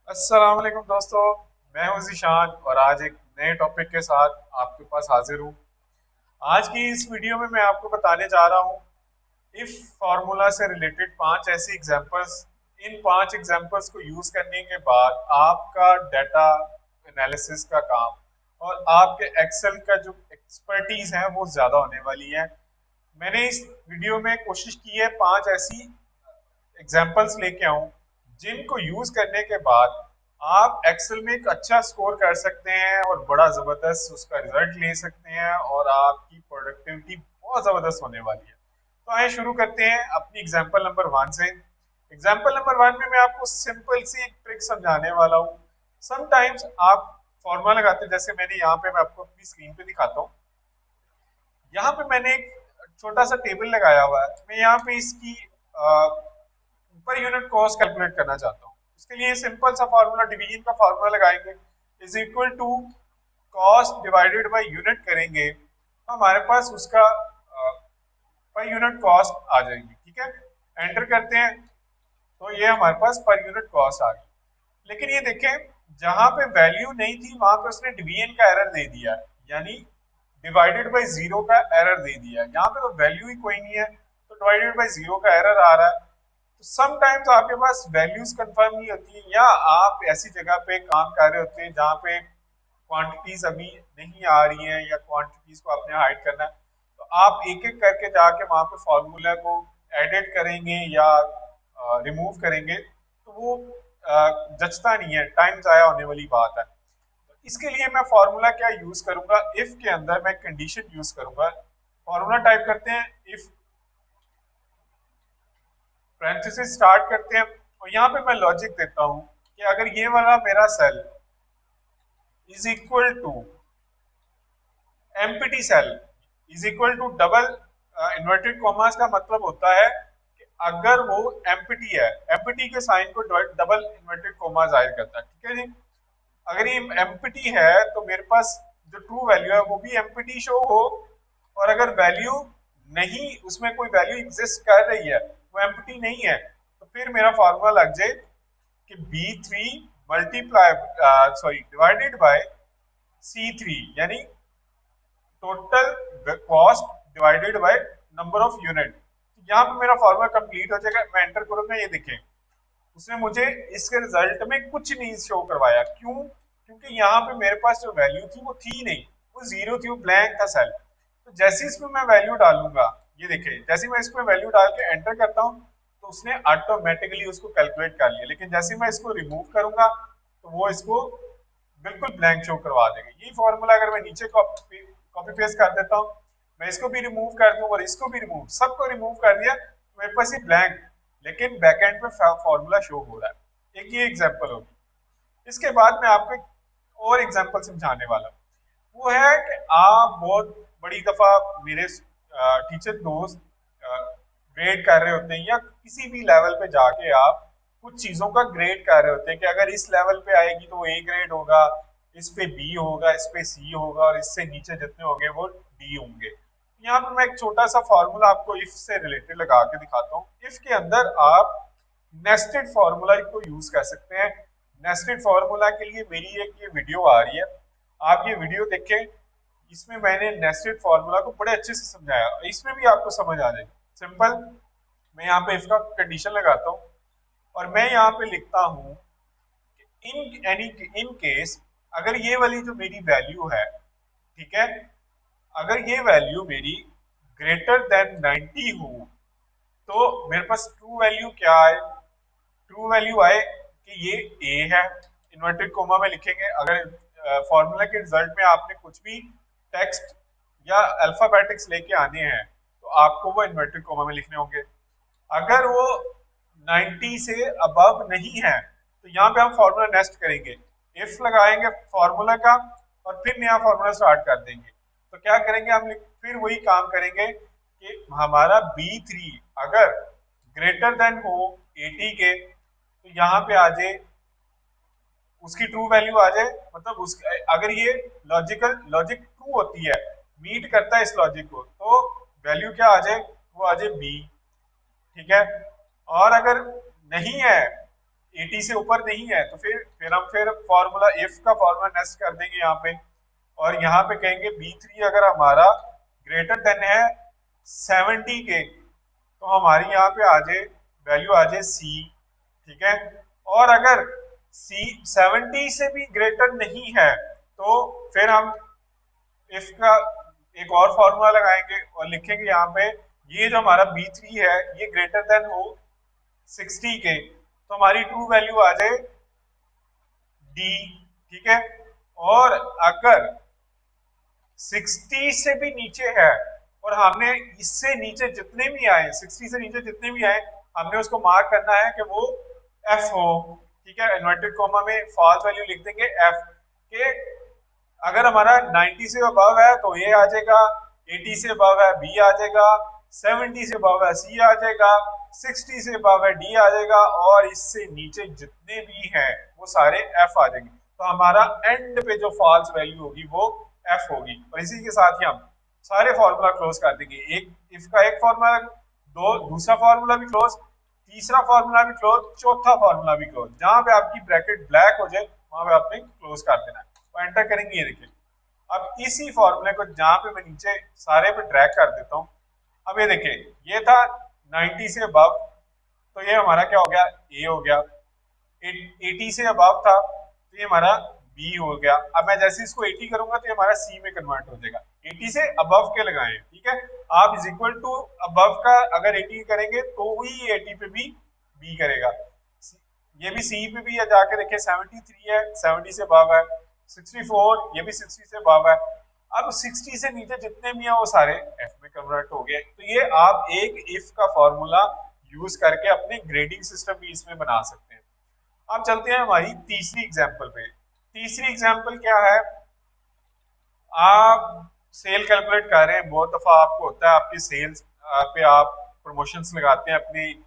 अस्सलाम वालेकुम दोस्तों। मैं हूं ज़ीशान और आज एक नए टॉपिक के साथ आपके पास हाजिर हूं। आज की इस वीडियो में मैं आपको बताने जा रहा हूं इफ फार्मूला से रिलेटेड पांच ऐसी एग्जांपल्स। इन पांच एग्जांपल्स को यूज करने के बाद आपका डाटा एनालिसिस का काम और आपके एक्सेल का जो एक्सपर्टीज है वो ज्यादा होने वाली है। मैंने इस वीडियो में कोशिश की है पांच ऐसी एग्जाम्पल्स लेके आऊं जिनको यूज करने के बाद आप एक्सेल में एक अच्छा स्कोर कर सकते हैं और बड़ा जबरदस्त उसका रिजल्ट ले सकते हैं और आपकी प्रोडक्टिविटी बहुत जबरदस्त होने वाली है। तो आइए शुरू करते हैं अपनी एग्जाम्पल नंबर वन से। एग्जाम्पल नंबर वन में मैं आपको सिंपल सी एक ट्रिक समझाने वाला हूँ। समटाइम्स आप फॉर्मूला लगाते हैं, जैसे मैंने यहाँ पे मैं आपको अपनी स्क्रीन पे दिखाता हूँ। यहाँ पे मैंने एक छोटा सा टेबल लगाया हुआ है। मैं यहाँ पे इसकी पर यूनिट कॉस्ट कैलकुलेट करना चाहता हूँ। इसके लिए सिंपल सा फार्मूला, डिवीजन का फार्मूला लगाएंगे, is equal to cost divided by unit करेंगे, हमारे पास उसका पर यूनिट कॉस्ट आ जाएगी। ठीक है, एंटर करते हैं तो ये हमारे पास पर यूनिट कॉस्ट आ गई। लेकिन ये देखें, जहां पे वैल्यू नहीं थी वहां पे उसने डिवीजन का एरर दे दिया है, यानी डिवाइडेड बाय जीरो का एरर दे दिया है। यहाँ पे तो वैल्यू ही कोई नहीं है तो डिवाइडेड बाय जीरो का एरर आ रहा है। तो समटाइम्स आपके पास वैल्यूज कंफर्म नहीं होती है, या आप ऐसी जगह पे काम कर रहे होते हैं जहाँ पे क्वांटिटीज अभी नहीं आ रही हैं या क्वांटिटीज को आपने हाइड करना है, तो आप एक एक करके जाके वहां पे फॉर्मूला को एडिट करेंगे या रिमूव करेंगे तो वो जचता नहीं है, टाइम जाया होने वाली बात है। तो इसके लिए मैं फॉर्मूला क्या यूज करूंगा, इफ के अंदर मैं कंडीशन यूज करूंगा। फॉर्मूला टाइप करते हैं, इफ पैरेंथेसिस स्टार्ट करते हैं और यहाँ पे मैं लॉजिक देता हूँ कि अगर ये वाला मेरा cell is equal to empty cell is equal to double inverted commas का मतलब होता है कि अगर वो एम्प्टी है, एम्प्टी के साइन को डबल इन्वर्टेड कॉमा जाहिर करता है। ठीक है जी, अगर ये एम्प्टी है तो मेरे पास जो ट्रू वैल्यू है वो भी एम्प्टी शो हो, और अगर वैल्यू नहीं, उसमें कोई वैल्यू एग्जिस्ट कर रही है, वो एम्प्टी नहीं है, तो फिर मेरा फॉर्मूला लग जाए कि B3 multiply divided by C3, यानी total cost divided by number of unit. यहाँ पे मेरा फॉर्मूला कंप्लीट हो जाएगा। मैं एंटर करूंगा, ये देखें उसने मुझे इसके रिजल्ट में कुछ नहीं शो करवाया। क्यों? क्योंकि यहाँ पे मेरे पास जो वैल्यू थी वो थी नहीं, वो जीरो थी, वो ब्लैंक था सेल। तो जैसे इसमें मैं वैल्यू डालूंगा, ये देखिए जैसे मैं इसमें वैल्यू डाल के एंटर करता हूँ तो उसने ऑटोमेटिकली उसको कैलकुलेट कर लिया। लेकिन जैसे मैं इसको रिमूव करूंगा तो वो इसको बिल्कुल ब्लैंक शो करवा देगा। यही फॉर्मूला अगर मैं नीचे कॉपी पेस्ट कर देता हूँ, मैं इसको भी रिमूव कर दूं और इसको भी रिमूव, सबको रिमूव कर दिया तो मेरे पास ये ब्लैंक, लेकिन बैकएंड पे फॉर्मूला शो हो रहा है। एक ये एग्जांपल होगी। इसके बाद मैं आपको एक और एग्जांपल समझाने वाला हूँ। वो है कि आप बहुत बड़ी दफा मेरे टीचर दोस्त ग्रेड कर रहे होते हैं, या किसी भी लेवल पे जाके आप कुछ चीजों का ग्रेड कर रहे होते हैं कि अगर इस लेवल पे आएगी तो वो ए ग्रेड होगा, इस पे बी होगा, इस पे सी होगा, और इससे नीचे जितने होंगे वो डी होंगे। यहाँ पे मैं एक छोटा सा फॉर्मूला आपको इफ से रिलेटेड लगा के दिखाता हूँ। इफ के अंदर आप नेस्टेड फॉर्मूला को यूज कर सकते हैं। नेस्टेड फॉर्मूला के लिए मेरी एक ये वीडियो आ रही है, आप ये वीडियो देखें। इसमें मैंने नेस्टेड फॉर्मूला को बड़े अच्छे से समझाया, इसमें भी आपको समझ आ जाएगी। सिंपल, मैं यहाँ पे इसका कंडीशन लगाता हूँ और मैं यहाँ पे लिखता हूँ इन एनी इन केस, अगर ये वाली जो मेरी वैल्यू है, ठीक है, अगर ये वैल्यू मेरी ग्रेटर देन 90 हो तो मेरे पास ट्रू वैल्यू क्या आए, ट्रू वैल्यू आए कि ये ए है, इन्वर्टेड कोमा में लिखेंगे। अगर फॉर्मूला के रिजल्ट में आपने कुछ भी टेक्स्ट या अल्फाबेटिक्स लेके आने हैं तो आपको वो इन्वर्टेड कोमा में लिखने होंगे। अगर वो 90 से अबव नहीं है तो यहाँ पे हम फॉर्मूला नेस्ट करेंगे, इफ लगाएंगे फॉर्मूला का और फिर नया फॉर्मूला स्टार्ट कर देंगे। तो क्या करेंगे हम, फिर वही काम करेंगे कि हमारा B3 अगर ग्रेटर देन हो 80 के तो यहाँ पे आ जाए उसकी ट्रू वैल्यू आ जाए, मतलब उस अगर ये लॉजिक ट्रू होती है, मीट करता है इस लॉजिक को, तो वैल्यू क्या आ जाए, वो आ जाए बी। ठीक है, और अगर नहीं है 80 से ऊपर नहीं है तो फिर हम फॉर्मूला इफ का फॉर्मूला नेस्ट कर देंगे यहाँ पे, और यहाँ पे कहेंगे B3 अगर हमारा ग्रेटर देन है 70 के, तो हमारी यहाँ पे आ जाए वैल्यू आ जाए C, ठीक है। और अगर C 70 से भी ग्रेटर नहीं है तो फिर हम इफ का एक और फॉर्मूला लगाएंगे और लिखेंगे यहाँ पे ये जो हमारा B3 है ये ग्रेटर देन हो 60 के, तो हमारी ट्रू वैल्यू आ जाए D, ठीक है। और अगर 60 से भी नीचे है और हमने इससे नीचे जितने भी आए 60 से नीचे जितने भी आए हमने उसको मार्क करना है कि वो F हो, ठीक है। इन्वर्टेड कॉमा में फॉल्स वैल्यू लिख देंगे F के। अगर हमारा 90 से अबव है तो ये आ जाएगा, 80 से अबव है B आ जाएगा, 70 से अबव है C आ जाएगा, 60 से अबव है D आ जाएगा, और इससे नीचे जितने भी हैं वो सारे F आ जाएंगे। तो हमारा एंड पे जो फॉल्स वैल्यू होगी वो F होगी। और इसी के साथ ही हम सारे फॉर्मूला क्लोज कर देंगे। एक इफ का एक फॉर्मूला, दूसरा फॉर्मूला भी क्लोज, तीसरा फॉर्मूला भी क्लोज, चौथा फॉर्मूला भी क्लोज। जहां पे आपकी ब्रैकेट ब्लैक हो जाए वहां पे आपने क्लोज कर देना है। तो एंटर करेंगे, ये देखिए अब इसी फॉर्मूले को जहां पे मैं नीचे सारे पे ड्रैग कर देता हूँ, अब ये देखिए ये था 90 से अबव, तो ये हमारा क्या हो गया ए हो गया। 80 से अबव था तो ये हमारा बी हो गया। अब मैं जैसे इसको 80 करूंगा तो ये हमारा सी में कन्वर्ट हो जाएगा। 80 से अबव के लगाए, ठीक है। आप इज इक्वल टू अबव का अगर 80 करेंगे तो ही 80 पे भी बी करेगा। ये भी सी पे भी है, जाके देखिए 73 है, 70 से अबव है। 64, ये भी 60 से अबव है। अब 60 से नीचे जितने भी हैं वो सारे एफ में कन्वर्ट हो गए। तो ये आप एक इफ का फॉर्मूला यूज करके अपने ग्रेडिंग सिस्टम भी इसमें बना सकते हैं। अब चलते हैं हमारी तीसरी एग्जांपल पे। तीसरी एग्जांपल क्या है, आप सेल कैलकुलेट कर रहे हैं। बहुत दफा आपको होता है आपकी सेल्स पे आप प्रमोशंस लगाते हैं, अपनी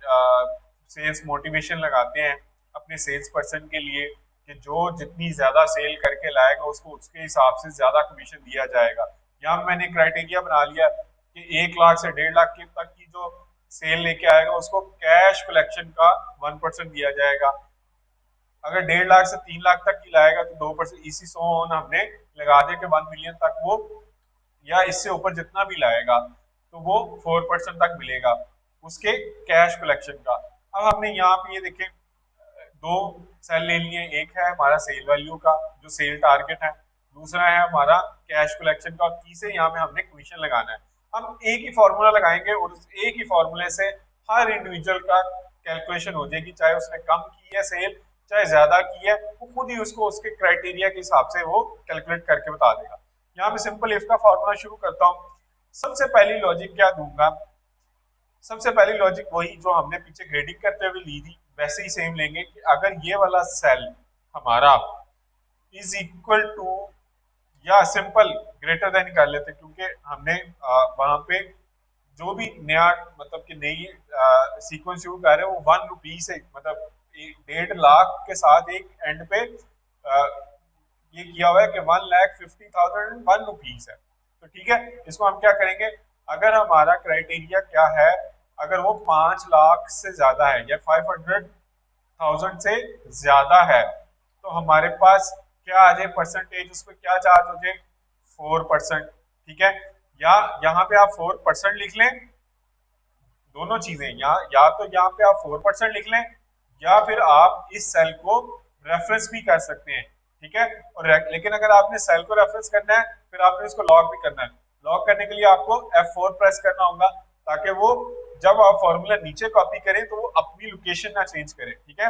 सेल्स मोटिवेशन लगाते हैं अपने सेल्स पर्सन के लिए कि जो जितनी ज्यादा सेल करके लाएगा उसको उसके हिसाब से ज्यादा कमीशन दिया जाएगा। यहाँ मैंने क्राइटेरिया बना लिया कि 1 लाख से 1.5 लाख तक की जो सेल लेके आएगा उसको कैश कलेक्शन का 1% दिया जाएगा। अगर 1.5 लाख से 3 लाख तक की लाएगा तो 2%, इसी सो ऑन हमने लगा दिया कि 1 मिलियन तक वो या इससे ऊपर जितना भी लाएगा तो वो 4% तक मिलेगा उसके कैश कलेक्शन का। अब हमने यहाँ पे ये देखें दो सेल ले लिए, एक है हमारा सेल वैल्यू का जो सेल टारगेट है, दूसरा है हमारा कैश कलेक्शन का, और तीसरे यहाँ पे हमने कमीशन लगाना है। हम एक ही फॉर्मूला लगाएंगे और उस एक ही फॉर्मूले से हर इंडिविजुअल का कैलकुलेशन हो जाएगी, चाहे उसने कम की है सेल चाहे ज्यादा की है, वो खुद ही उसको उसके क्राइटेरिया के हिसाब से वो कैलकुलेट करके बता देगा। यहाँ पे सिंपल इफ का फॉर्मूला शुरू करता हूँ। सबसे पहली लॉजिक क्या दूंगा, सबसे पहली लॉजिक वही जो हमने पीछे ग्रेडिंग करते हुए ली थी वैसे ही सेम लेंगे कि अगर ये वाला सेल हमारा इज इक्वल टू या सिंपल ग्रेटर देन कर लेते, क्योंकि हमने वहां पे जो भी नया मतलब कि नई सीक्वेंस शुरू कर रहे हैं वो 1 रुपी से मतलब 1.5 लाख के साथ एक एंड पे ये किया हुआ है कि 1,50,000 1 रुपीज है। तो ठीक है, इसको हम क्या करेंगे, अगर हमारा क्राइटेरिया क्या है, अगर वो 5 लाख से ज्यादा है या 500,000 से ज्यादा है तो हमारे पास क्या आ जाए परसेंटेज, उस पर क्या चार्ज हो जाए 4%, ठीक है। या यहाँ पे आप 4% लिख लें, दोनों चीजें या तो यहाँ पे आप 4% लिख लें या फिर आप इस सेल को रेफरेंस भी कर सकते हैं, ठीक है। और लेकिन अगर आपने सेल को रेफरेंस करना है फिर आपने इसको लॉक भी करना है। लॉक करने के लिए आपको F4 प्रेस करना होगा ताकि वो जब आप फॉर्मूला नीचे कॉपी करें तो वो अपनी लोकेशन ना चेंज करे, ठीक है।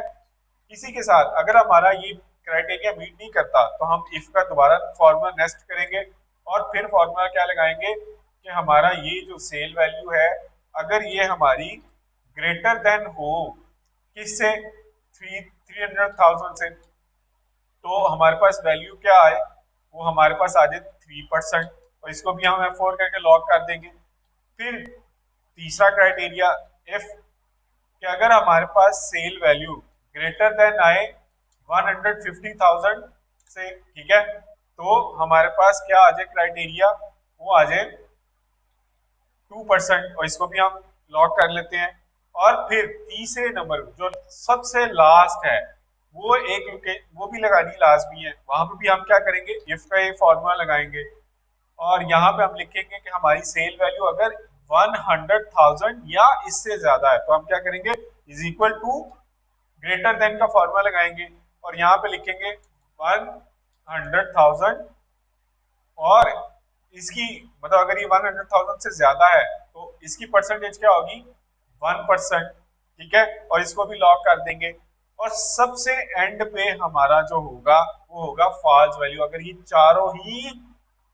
इसी के साथ अगर हमारा ये क्राइटेरिया मीट नहीं करता तो हम इफ का दोबारा फॉर्मूला नेक्स्ट करेंगे और फिर फॉर्मूला क्या लगाएंगे कि हमारा ये जो सेल वैल्यू है अगर ये हमारी ग्रेटर देन हो किससे 300,000 से, तो हमारे पास वैल्यू क्या आए, वो हमारे पास आ जाए 3%, और इसको भी हम F4 करके लॉक कर देंगे। फिर तीसरा क्राइटेरिया इफ कि अगर हमारे पास सेल वैल्यू ग्रेटर देन आए 150,000 से, ठीक है, तो हमारे पास क्या आ जाए क्राइटेरिया, वो आ जाए 2%, और इसको भी हम लॉक कर लेते हैं। और फिर तीसरे नंबर जो सबसे लास्ट है वो भी लगानी लाजमी है, वहां पे भी हम क्या करेंगे, इफ का ये फॉर्मूला लगाएंगे और यहाँ पे हम लिखेंगे कि हमारी सेल वैल्यू अगर 100,000 या इससे ज्यादा है तो हम क्या करेंगे, is equal to greater than का फॉर्मूला लगाएंगे और यहाँ पे लिखेंगे 100,000 और इसकी मतलब अगर ये 100,000 से ज्यादा है तो इसकी परसेंटेज क्या होगी, 1%। ठीक है, और इसको भी लॉक कर देंगे और सबसे एंड पे हमारा जो होगा वो होगा फॉल्स वैल्यू, अगर ये चारों ही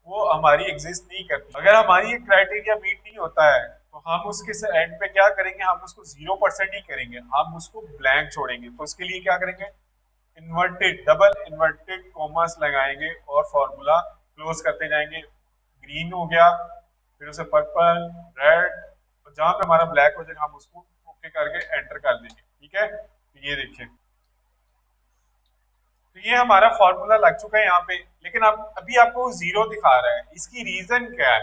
वो हमारी एग्जिस्ट नहीं करती, अगर हमारी ये क्राइटेरिया मीट नहीं होता है तो हम उसके एंड पे क्या करेंगे, हम उसको 0% ही करेंगे, हम उसको ब्लैंक छोड़ेंगे। तो उसके लिए क्या करेंगे, इन्वर्टेड डबल इन्वर्टेड कॉमर्स लगाएंगे और फॉर्मूला क्लोज करते जाएंगे। ग्रीन हो गया, फिर उसे पर्पल, रेड, और जहां पे हमारा ब्लैक हो जाएगा हम उसको ओके करके एंटर कर देंगे। ठीक है, तो ये देखिए, तो ये हमारा फॉर्मूला लग चुका है यहाँ पे, लेकिन अब अभी आपको जीरो दिखा रहा है, इसकी रीजन क्या है,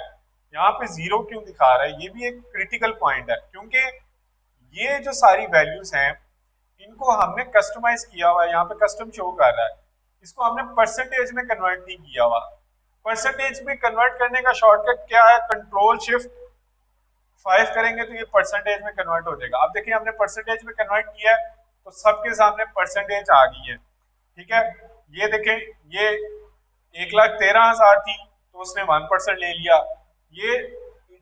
यहाँ पे जीरो क्यों दिखा रहा है, ये भी एक क्रिटिकल पॉइंट है, क्योंकि ये जो सारी वैल्यूज हैं इनको हमने कस्टमाइज किया हुआ है, यहाँ पे कस्टम शो कर रहा है, इसको हमने परसेंटेज में कन्वर्ट नहीं किया हुआ। परसेंटेज में कन्वर्ट करने का शॉर्टकट क्या है, कंट्रोल शिफ्ट 5 करेंगे तो ये परसेंटेज में कन्वर्ट हो जाएगा। अब देखिए हमने परसेंटेज में कन्वर्ट किया है तो सबके सामने परसेंटेज आ गई है। ठीक है, ये देखें, ये 1,13,000 थी तो उसने 1% ले लिया, ये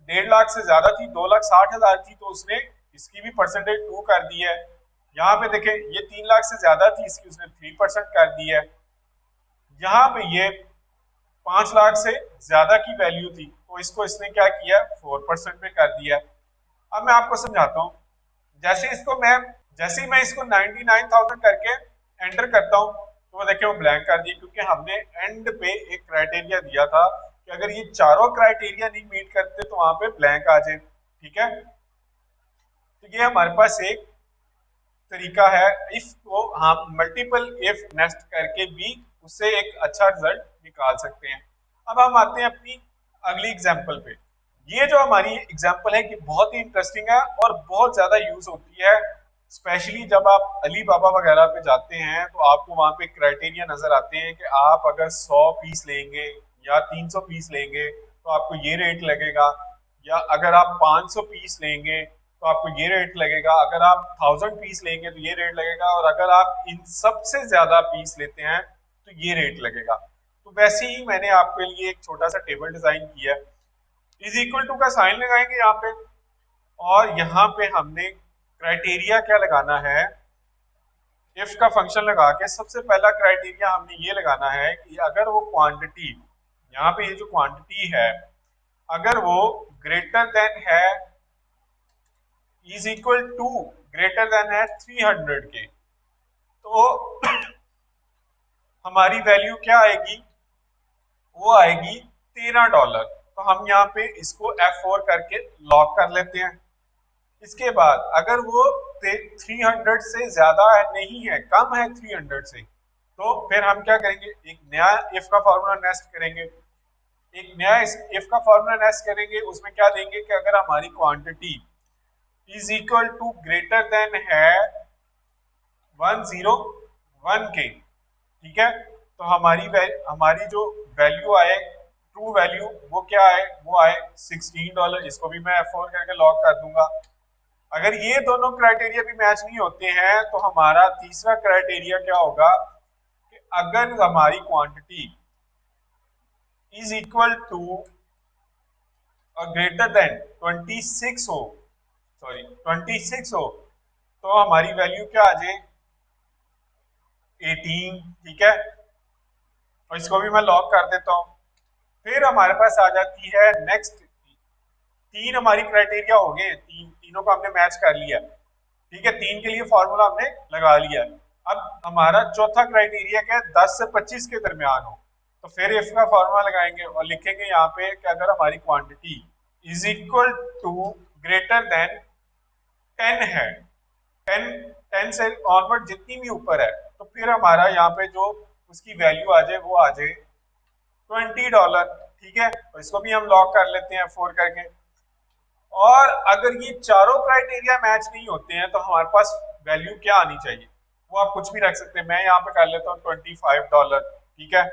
1.5 लाख से ज्यादा थी, 2,60,000 थी तो उसने इसकी भी परसेंटेज 2 कर दी है। यहाँ पे देखें ये 3 लाख से ज्यादा थी, इसकी उसने 3% कर दी है। यहाँ पे ये 5 लाख से ज्यादा की वैल्यू थी तो इसको इसने क्या किया, 4% पे कर दिया। अब मैं आपको समझाता हूँ, जैसे इसको मैं जैसे ही मैं इसको 99,000 करके एंटर करता हूँ तो वो देखिए वो ब्लैंक कर दिया, क्योंकि हमने एंड पे एक क्राइटेरिया दिया था कि अगर ये चारों क्राइटेरिया नहीं मीट करते तो वहां पे ब्लैंक आ जाए। ठीक है, तो ये हमारे पास एक तरीका है, इफ को हम मल्टीपल इफ नेस्ट करके भी उससे एक अच्छा रिजल्ट निकाल सकते हैं। अब हम आते हैं अपनी अगली एग्जांपल पे। ये जो हमारी एग्जांपल है कि बहुत ही इंटरेस्टिंग है और बहुत ज्यादा यूज होती है, स्पेशली जब आप अली बाबा वगैरह पे जाते हैं तो आपको वहां पे क्राइटेरिया नजर आते हैं कि आप अगर 100 पीस लेंगे या 300 पीस लेंगे तो आपको ये रेट लगेगा, या अगर आप 500 पीस लेंगे तो आपको ये रेट लगेगा, अगर आप 1000 पीस लेंगे तो ये रेट लगेगा, और अगर आप इन सबसे ज्यादा पीस लेते हैं तो ये रेट लगेगा। तो वैसे ही मैंने आपके लिए एक छोटा सा टेबल डिजाइन किया है, इज इक्वल टू का साइन लगाएंगे यहाँ पे और यहाँ पे हमने क्राइटेरिया क्या लगाना है, इफ का फंक्शन लगा के सबसे पहला क्राइटेरिया हमने ये लगाना है कि अगर वो क्वांटिटी, यहाँ पे ये जो क्वांटिटी है अगर वो ग्रेटर देन है, is equal to greater than है 300 के, तो हमारी वैल्यू क्या आएगी, वो आएगी $13। तो हम यहाँ पे इसको F4 करके लॉक कर लेते हैं। इसके बाद अगर वो 300 से ज्यादा नहीं है, कम है 300 से, तो फिर हम क्या करेंगे, एक नया इफ का फॉर्मूला नेस्ट करेंगे, एक नया इफ का फॉर्मूला नेस्ट करेंगे, उसमें क्या देंगे कि अगर हमारी quantity is equal to greater than है 101 के, ठीक है, तो हमारी जो वैल्यू आए, ट्रू वैल्यू, वो क्या आए, वो आए $16। इसको भी मैं F4 करके लॉक कर दूंगा। अगर ये दोनों क्राइटेरिया भी मैच नहीं होते हैं तो हमारा तीसरा क्राइटेरिया क्या होगा कि अगर हमारी क्वांटिटी इज इक्वल टू और ग्रेटर देन 26 हो, सॉरी 26 हो, तो हमारी वैल्यू क्या आ जाए, 18। ठीक है, और इसको भी मैं लॉक कर देता हूं। फिर हमारे पास आ जाती है नेक्स्ट, तीन हमारी क्राइटेरिया हो गए, तीनों को हमने मैच कर लिया। ठीक है, 3 के लिए फॉर्मूला हमने लगा लिया। अब हमारा चौथा क्राइटेरिया क्या है, 10 से 25 के दरमियान हो, तो फिर इफ का फॉर्मूला लगाएंगे और लिखेंगे यहाँ पे कि अगर हमारी quantity is equal to greater than 10 है, 10 से ऑनवर्ड जितनी भी ऊपर है, तो फिर हमारा यहाँ पे जो उसकी वैल्यू आ जाए वो आ जाए $20। ठीक है, तो इसको भी हम लॉक कर लेते हैं 4 करके। और अगर ये चारों क्राइटेरिया मैच नहीं होते हैं तो हमारे पास वैल्यू क्या आनी चाहिए, वो आप कुछ भी रख सकते हैं। मैं यहाँ पे कर लेता हूँ $25, ठीक है,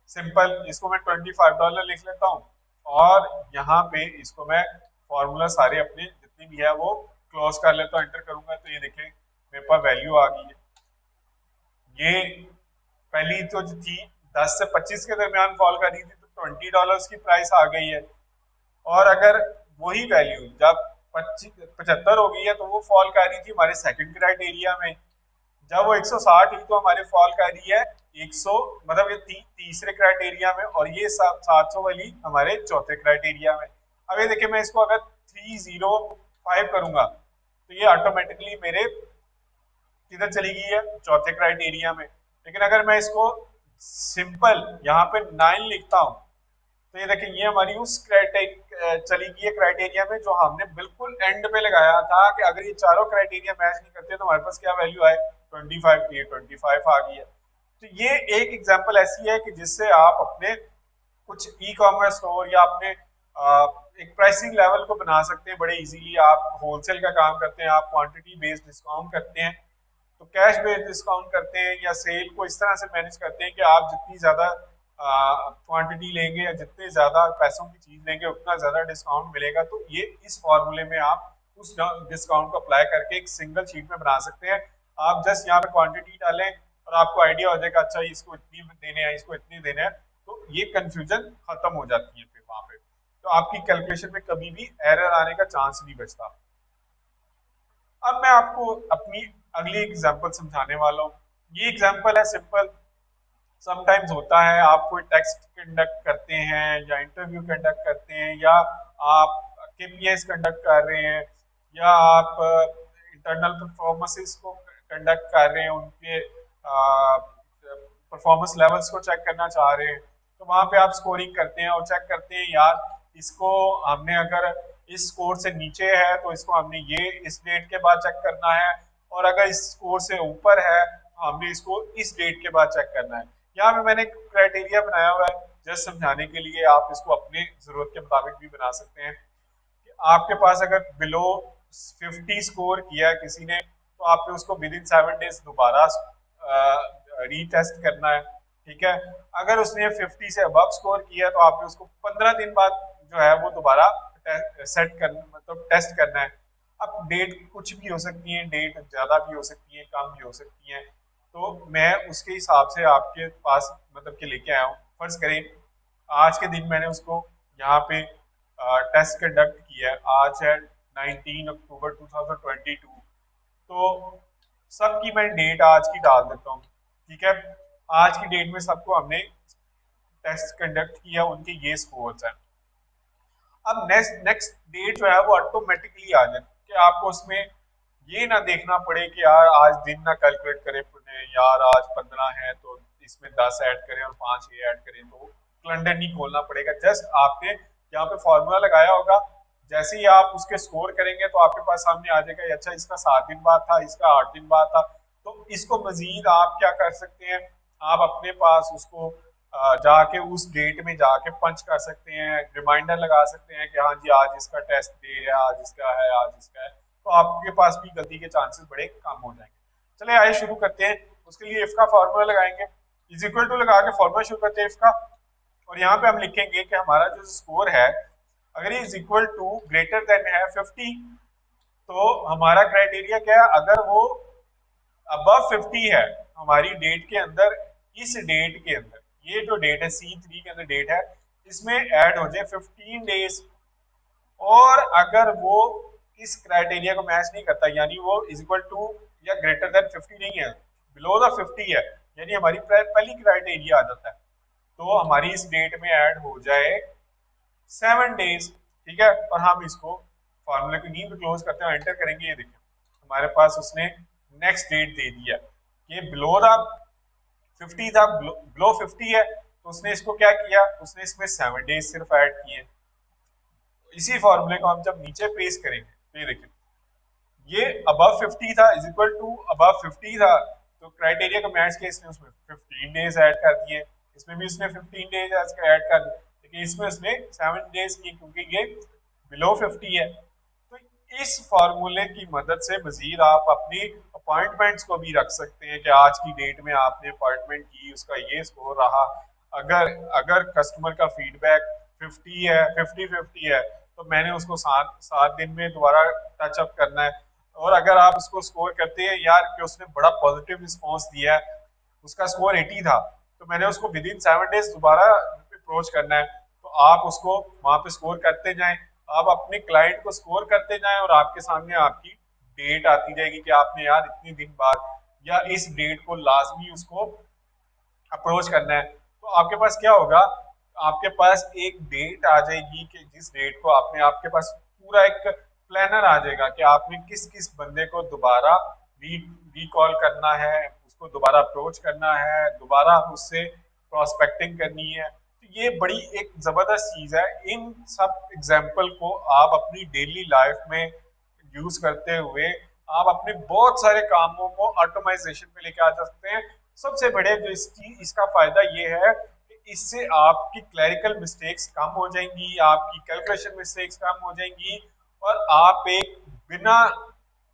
सिंपल, इसको मैं $25 लिख लेता हूँ और यहाँ पे इसको मैं फॉर्मूला सारे अपने जितने भी है वो क्लोज कर लेता हूँ, एंटर करूंगा तो ये देखें मेरे पास वैल्यू आ गई है। ये पहली तो जो थी 10 से 25 के दरमियान फॉल कर रही थी तो $20 की प्राइस आ गई है, और अगर वही वैल्यू जब 75 हो गई है तो वो फॉल कर रही थी हमारे सेकंड क्राइटेरिया में, जब वो 160 हुई तो हमारे फॉल कर रही है 100, मतलब ये तीसरे क्राइटेरिया में, और ये 700 वाली हमारे चौथे क्राइटेरिया में। अब ये देखिए मैं इसको अगर 305 करूंगा तो ये ऑटोमेटिकली मेरे किधर चली गई है, चौथे क्राइटेरिया में। लेकिन अगर मैं इसको सिंपल यहाँ पे 9 लिखता हूँ तो ये देखिए ये हमारी उस चली गई है क्राइटेरिया में जो हमने बिल्कुल एंड पे लगाया था कि अगर ये चारों क्राइटेरिया मैच नहीं करते तो हमारे पास क्या वैल्यू आए, 25 की, 25 आ गई है। तो ये एक एग्जांपल ऐसी है कि जिससे आप अपने कुछ ई कॉमर्स स्टोर या अपने एक प्राइसिंग लेवल को बना सकते हैं बड़े इजीली। आप होलसेल का काम करते हैं, आप क्वांटिटी बेस्ड डिस्काउंट करते हैं, तो कैश बेस्ड डिस्काउंट करते हैं या सेल को इस तरह से मैनेज करते हैं कि आप जितनी ज्यादा क्वांटिटी लेंगे या जितने ज्यादा पैसों की चीज लेंगे उतना ज्यादा डिस्काउंट मिलेगा। तो ये इस फॉर्मूले में आप उस डिस्काउंट को अप्लाई करके एक सिंगल शीट में बना सकते हैं। आप जस्ट यहाँ पे क्वांटिटी डालें और आपको आइडिया हो जाएगा अच्छा इसको इतनी देने हैं, इसको इतनी देने हैं, तो ये कंफ्यूजन खत्म हो जाती है फिर वहां पे, तो आपकी कैलकुलेशन में कभी भी एरर आने का चांस नहीं बचता। अब मैं आपको अपनी अगली एग्जांपल समझाने वाला हूँ। ये एग्जांपल है सिंपल। समटाइम्स होता है आप कोई टेस्ट कंडक्ट करते हैं या इंटरव्यू कंडक्ट करते हैं या आप केपीएस कंडक्ट कर रहे हैं या आप इंटरनल परफॉर्मेंसेस को कंडक्ट कर रहे हैं, उनके परफॉर्मेंस लेवल्स को चेक करना चाह रहे हैं, तो वहां पे आप स्कोरिंग करते हैं और चेक करते हैं यार इसको हमने अगर इस स्कोर से नीचे है तो इसको हमने ये इस डेट के बाद चेक करना है, और अगर इस स्कोर से ऊपर है तो हमने इसको इस डेट के बाद चेक करना है। यहाँ पे मैंने क्राइटेरिया बनाया हुआ है जस्ट समझाने के लिए, आप इसको अपने जरूरत के मुताबिक भी बना सकते हैं। कि आपके पास अगर बिलो 50 स्कोर किया है किसी ने तो आपने उसको विद इन 7 डेज दोबारा रीटेस्ट करना है, ठीक है। अगर उसने 50 से अबव स्कोर किया तो आपने उसको 15 दिन बाद जो है वो दोबारा सेट करना, मतलब टेस्ट करना है। अब डेट कुछ भी हो सकती है, डेट ज्यादा भी हो सकती है, कम भी हो सकती है, तो मैं उसके हिसाब से आपके पास मतलब कि लेके आया हूँ। फर्ज करें आज के दिन मैंने उसको यहाँ पे टेस्ट कंडक्ट किया है, आज है 19 अक्टूबर 2022, तो सबकी मैं डेट आज की डाल देता हूँ, ठीक है। आज की डेट में सबको हमने टेस्ट कंडक्ट किया, उनके ये स्कोर्स हैं। अब नेक्स्ट नेक्स्ट डेट जो है वो ऑटोमेटिकली आ जाए कि आपको उसमें ये ना देखना पड़े कि यार आज दिन ना कैलकुलेट करें पुणे, यार आज 15 है तो इसमें 10 ऐड करें और 5 ये ऐड करें, तो कैलेंडर नहीं खोलना पड़ेगा। जस्ट आपने यहाँ पे फॉर्मूला लगाया होगा, जैसे ही आप उसके स्कोर करेंगे तो आपके पास सामने आ जाएगा अच्छा इसका 7 दिन बाद था, इसका 8 दिन बाद था। तो इसको मजीद आप क्या कर सकते हैं, आप अपने पास उसको जाके उस डेट में जाके पंच कर सकते हैं, रिमाइंडर लगा सकते हैं कि हाँ जी आज इसका टेस्ट डे है, आज इसका है, आज इसका है, तो आपके पास भी गलती के चांसेस बड़े कम हो जाएंगे। चले आइए शुरू करते हैं। उसके लिए इफ का फॉर्मूला लगाएंगे, इज इक्वल टू लगा के फॉर्मूला शुरू करते हैं इफ का, और यहाँ पे हम लिखेंगे कि हमारा जो स्कोर है अगर ये is equal to greater than है 50, तो हमारा क्राइटेरिया क्या है, अगर वो अबव 50 है हमारी डेट के अंदर, इस डेट के अंदर, ये जो डेट है C3 के अंदर डेट है, इसमें ऐड हो जाए 15 डेज, और अगर वो इस क्राइटेरिया को मैच नहीं करता यानी वो इज इक्वल टू या ग्रेटर देन 50 नहीं है, बिलो द 50 है, यानी हमारी पहली क्राइटेरिया आ जाता है, तो हमारी इस डेट में ऐड हो जाए 7 डेज, ठीक है। और हम इसको फॉर्मूले की नींव क्लोज करते हैं, एंटर करेंगे, ये देखिए हमारे पास उसने नेक्स्ट डेट दे दिया, ये बिलो द 50 था, बिलो 50 है, तो उसने इसको क्या किया, उसने इसमें 7 डेज सिर्फ ऐड किए। इसी फॉर्मूले को हम जब नीचे पेस्ट करेंगे तो ये देखिए ये अबव 50 था, इज इक्वल टू अबव 50 था, तो क्राइटेरिया को मैच किया, इसने उसमें 15 डेज ऐड कर दिए, इसमें भी उसने 15 डेज ऐड कर दिए, लेकिन इसमें उसने 7 डेज की, क्योंकि ये बिलो 50 है। तो इस फॉर्मूले की मदद से मजीद आप अपनी अपॉइंटमेंट्स को भी रख सकते हैं कि आज की डेट में आपने अपॉइंटमेंट की, उसका ये स्कोर रहा। अगर अगर कस्टमर का फीडबैक 50 है, 50-50 है, तो मैंने उसको 7 दिन में दोबारा टचअप करना है। और अगर आप उसको स्कोर करते हैं यार कि उसने बड़ा पॉजिटिव रिस्पॉन्स दिया है, उसका स्कोर 80 था, तो मैंने उसको विद इन 7 डेज दोबारा अप्रोच करना है, तो आप उसको वहां पे स्कोर करते जाएं। आप अपने क्लाइंट को स्कोर करते जाएं और आपके सामने आपकी डेट आती जाएगी कि आपने यार इतने दिन बाद या इस डेट को लाजमी उसको अप्रोच करना है। तो आपके पास क्या होगा, आपके पास एक डेट आ जाएगी कि जिस डेट को आपने, आपके पास पूरा एक प्लानर आ जाएगा कि आपने किस किस बंदे को दोबारा रिकॉल करना है, उसको दोबारा अप्रोच करना है, दोबारा उससे प्रोस्पेक्टिंग करनी है। तो ये बड़ी एक जबरदस्त चीज है। इन सब एग्जाम्पल को आप अपनी डेली लाइफ में यूज करते हुए आप अपने बहुत सारे कामों को ऑटोमाइजेशन पे लेके आ सकते हैं। सबसे बड़े जो इसका फायदा ये है कि इससे आपकी क्लरिकल मिस्टेक्स कम हो जाएंगी, आपकी कैलकुलेशन मिस्टेक्स कम हो जाएंगी, और आप एक बिना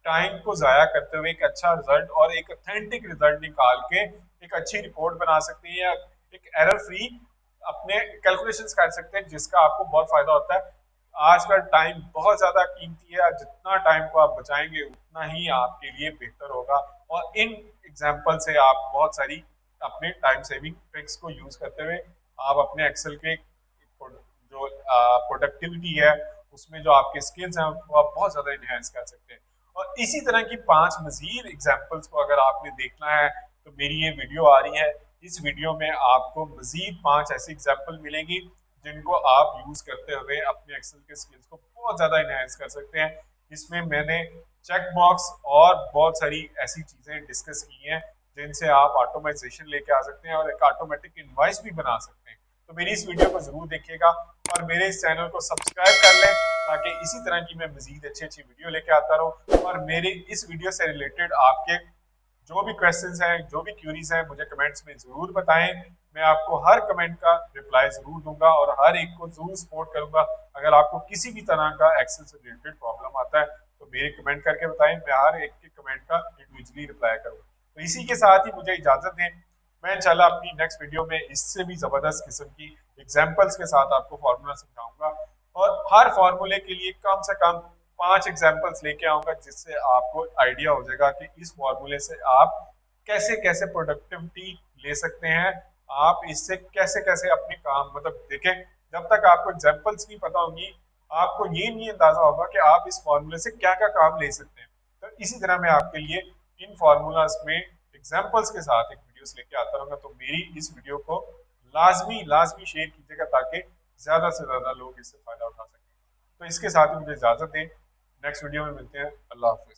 टाइम को जाया करते हुए एक अच्छा रिजल्ट और एक ऑथेंटिक रिजल्ट निकाल के एक अच्छी रिपोर्ट बना सकते हैं, या एक एरर फ्री अपने कैलकुलेशंस कर सकते हैं, जिसका आपको बहुत फायदा होता है। आजकल टाइम बहुत ज्यादा कीमती है, जितना टाइम को आप बचाएंगे उतना ही आपके लिए बेहतर होगा। और इन एग्जाम्पल से आप बहुत सारी अपने टाइम सेविंग ट्रिक्स को यूज करते हुए आप अपने एक्सेल के जो प्रोडक्टिविटी है, उसमें जो आपके स्किल्स हैं उसको आप बहुत ज्यादा इनहेंस कर सकते हैं। और इसी तरह की 5 मजीद एग्जाम्पल्स को अगर आपने देखना है तो मेरी ये वीडियो आ रही है। इस वीडियो में आपको मजीद 5 ऐसी एग्जाम्पल मिलेंगी जिनको आप यूज करते हुए अपने एक्सेल के स्किल्स को बहुत ज्यादा इनहेंस कर सकते हैं। इसमें मैंने चेक बॉक्स और बहुत सारी ऐसी चीजें डिस्कस की हैं जिनसे आप ऑटोमाइजेशन लेके आ सकते हैं और एक ऑटोमेटिक इनवॉइस भी बना सकते हैं। तो मेरी इस वीडियो को जरूर देखिएगा और मेरे इस चैनल को सब्सक्राइब कर लें ताकि इसी तरह की मैं मजीद अच्छी अच्छी वीडियो लेके आता रहूं। और मेरे इस वीडियो से रिलेटेड आपके जो भी क्वेश्चंस हैं, जो भी क्यूरीज हैं, मुझे कमेंट्स में जरूर बताएं। मैं आपको हर कमेंट का रिप्लाई जरूर दूंगा और हर एक को जरूर सपोर्ट करूंगा। अगर आपको किसी भी तरह का एक्सेल से रिलेटेड प्रॉब्लम आता है तो मेरे कमेंट करके बताएं, मैं हर एक के कमेंट का इंडिविजुअली रिप्लाई करूंगा। तो इसी के साथ ही मुझे इजाजत दें। मैं इंशाल्लाह अपनी नेक्स्ट वीडियो में इससे भी जबरदस्त किस्म की एग्जाम्पल्स के साथ आपको फॉर्मूला समझाऊंगा, और हर फॉर्मूले के लिए कम से कम 5 एग्जाम्पल्स लेके आऊंगा, जिससे आपको आइडिया हो जाएगा कि इस फॉर्मूले से आप कैसे कैसे प्रोडक्टिविटी ले सकते हैं, आप इससे कैसे कैसे अपने काम, मतलब देखें, जब तक आपको एग्जाम्पल्स नहीं पता होंगी आपको ये नहीं अंदाजा होगा कि आप इस फॉर्मूले से क्या क्या काम ले सकते हैं। तो इसी तरह मैं आपके लिए इन फार्मूलाज में एग्जाम्पल्स के साथ एक वीडियोस लेके आता रहूंगा। तो मेरी इस वीडियो को लाजमी लाजमी शेयर कीजिएगा ताकि ज्यादा से ज्यादा लोग इससे फायदा उठा सकें। तो इसके साथ ही मुझे इजाजत दें, नेक्स्ट वीडियो में मिलते हैं। अल्लाह हाफिज।